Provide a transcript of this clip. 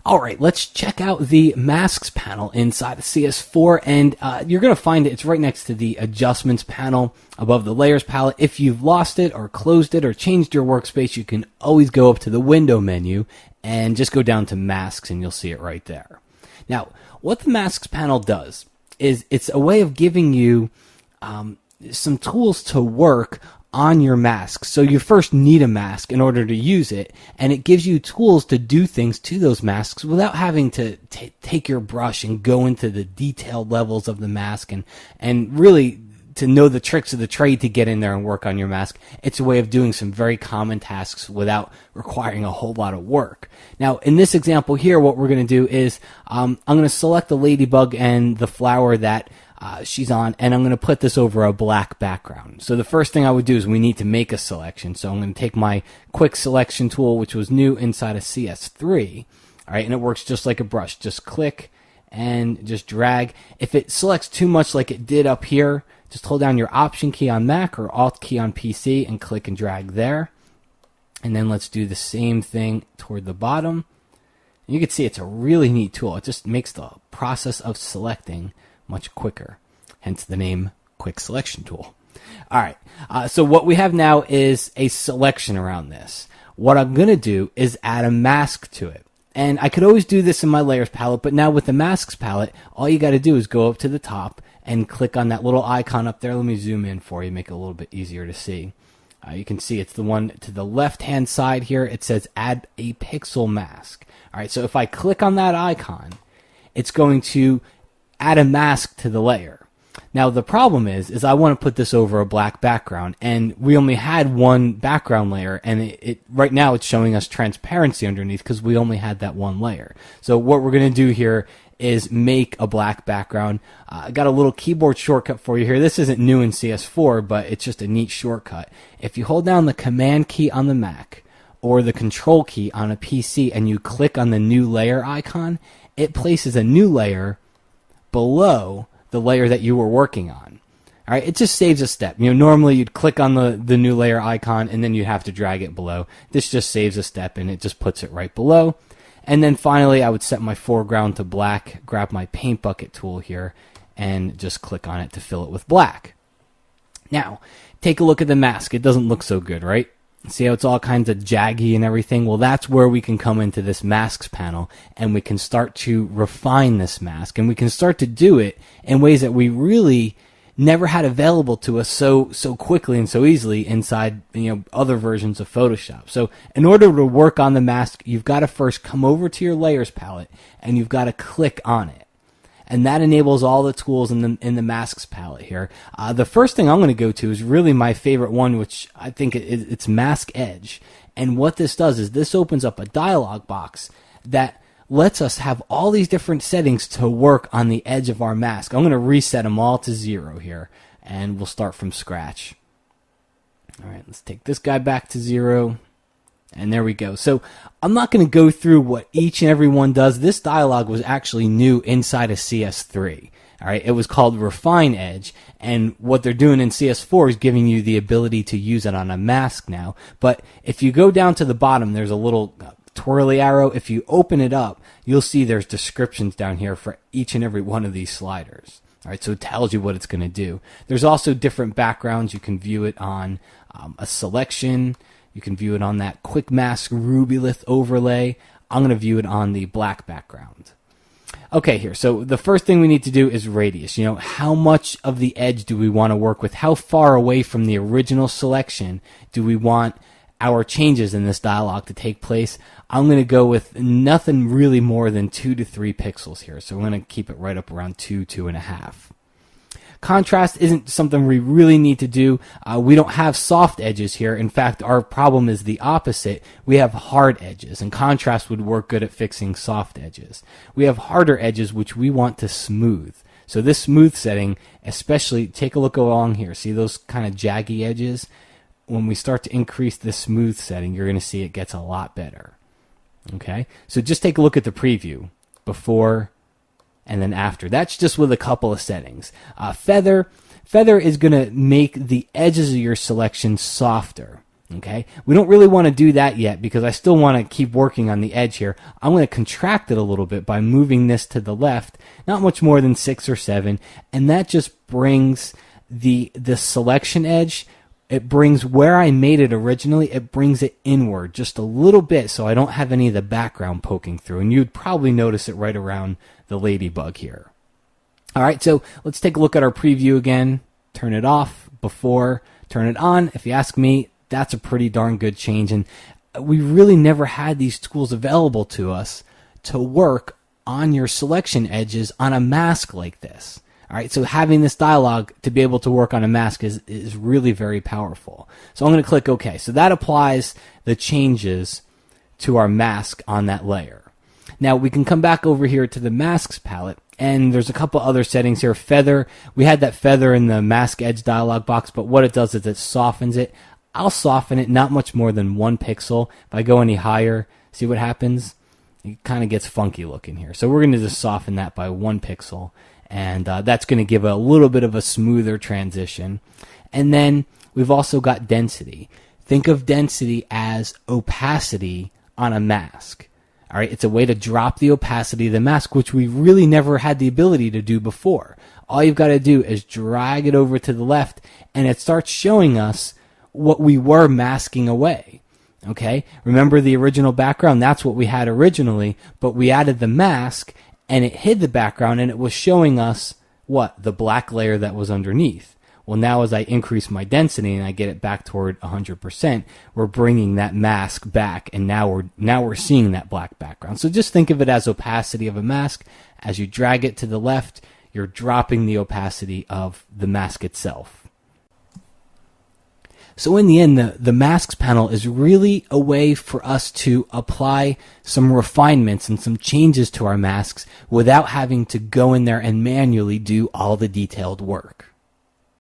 All right, let's check out the masks panel inside of CS4, and you're going to find it's right next to the adjustments panel above the layers palette. If you've lost it or closed it or changed your workspace, you can always go up to the window menu and just go down to masks and you'll see it right there. Now, what the masks panel does is it's a way of giving you some tools to work on your mask. So you first need a mask in order to use it, and it gives you tools to do things to those masks without having to take your brush and go into the detailed levels of the mask and really to know the tricks of the trade to get in there and work on your mask. It's a way of doing some very common tasks without requiring a whole lot of work. Now, in this example here, what we're going to do is I'm going to select the ladybug and the flower that she's on, and I'm going to put this over a black background. So the first thing I would do is we need to make a selection. So I'm going to take my quick selection tool, which was new inside of CS3. All right, and it works just like a brush. Just click and just drag. If it selects too much like it did up here, just hold down your Option key on Mac or Alt key on PC and click and drag there. And then let's do the same thing toward the bottom. You can see it's a really neat tool. It just makes the process of selecting much quicker, hence the name Quick Selection Tool. All right, so what we have now is a selection around this. What I'm going to do is add a mask to it. And I could always do this in my layers palette, but now with the masks palette, all you got to do is go up to the top and click on that little icon up there. Let me zoom in for you, make it a little bit easier to see. You can see it's the one to the left-hand side here. It says Add a Pixel Mask. All right, so if I click on that icon, it's going to add a mask to the layer. Now the problem is I want to put this over a black background, and we only had one background layer, and it right now it's showing us transparency underneath because we only had that one layer. So what we're going to do here is make a black background. I got a little keyboard shortcut for you here. This isn't new in CS4, but it's just a neat shortcut. If you hold down the Command key on the Mac or the Control key on a PC and you click on the new layer icon, it places a new layer below the layer that you were working on. All right, it just saves a step. You know, normally you'd click on the new layer icon and then you'd have to drag it below. This just saves a step and it just puts it right below. And then finally, I would set my foreground to black, grab my paint bucket tool here, and just click on it to fill it with black. Now, take a look at the mask. It doesn't look so good, right? See how it's all kinds of jaggy and everything? Well, that's where we can come into this masks panel and we can start to refine this mask, and we can start to do it in ways that we really never had available to us so quickly and so easily inside, other versions of Photoshop. So in order to work on the mask, you've got to first come over to your layers palette and you've got to click on it. And that enables all the tools in the masks palette here. The first thing I'm going to go to is really my favorite one, which I think it's Mask Edge. And what this does is this opens up a dialog box that lets us have all these different settings to work on the edge of our mask. I'm going to reset them all to 0 here, and we'll start from scratch. All right, let's take this guy back to 0. And there we go. So I'm not going to go through what each and every one does. This dialog was actually new inside of CS3. All right, it was called Refine Edge, and what they're doing in CS4 is giving you the ability to use it on a mask now. But if you go down to the bottom, there's a little twirly arrow. If you open it up, you'll see there's descriptions down here for each and every one of these sliders. All right, so it tells you what it's going to do. There's also different backgrounds. You can view it on a selection. You can view it on that quick mask rubylith overlay. I'm going to view it on the black background. Okay, here. So the first thing we need to do is radius. How much of the edge do we want to work with? How far away from the original selection do we want our changes in this dialog to take place? I'm going to go with nothing really more than 2 to 3 pixels here. So we're going to keep it right up around 2.5. Contrast isn't something we really need to do. We don't have soft edges here. In fact, our problem is the opposite. We have hard edges, and contrast would work good at fixing soft edges. We have harder edges, which we want to smooth. So this smooth setting, especially, take a look along here. See those kind of jaggy edges? When we start to increase the smooth setting, you're going to see it gets a lot better. Okay? So just take a look at the preview before and then after. That's just with a couple of settings. Feather is going to make the edges of your selection softer. Okay, we don't really want to do that yet because I still want to keep working on the edge here. I'm going to contract it a little bit by moving this to the left, not much more than 6 or 7, and that just brings the selection edge, it brings where I made it originally, it brings it inward just a little bit so I don't have any of the background poking through, and you'd probably notice it right around the ladybug here. All right, so let's take a look at our preview again. Turn it off before, turn it on. If you ask me, that's a pretty darn good change, and we really never had these tools available to us to work on your selection edges on a mask like this. All right, so having this dialog to be able to work on a mask is really very powerful. So I'm going to click OK. So that applies the changes to our mask on that layer. Now we can come back over here to the masks palette, and there's a couple other settings here. Feather, we had that feather in the mask edge dialog box, but what it does is it softens it. I'll soften it not much more than 1 pixel. If I go any higher, see what happens? It kind of gets funky looking here. So we're going to just soften that by 1 pixel, and that's going to give a little bit of a smoother transition. And then we've also got density. Think of density as opacity on a mask. All right, it's a way to drop the opacity of the mask, which we really never had the ability to do before. All you've got to do is drag it over to the left, and it starts showing us what we were masking away. Okay, remember the original background? That's what we had originally, but we added the mask and it hid the background, and it was showing us what? The black layer that was underneath. Well, now as I increase my density and I get it back toward 100%, we're bringing that mask back, and now we're seeing that black background. So just think of it as opacity of a mask. As you drag it to the left, you're dropping the opacity of the mask itself. So in the end, the masks panel is really a way for us to apply some refinements and some changes to our masks without having to go in there and manually do all the detailed work.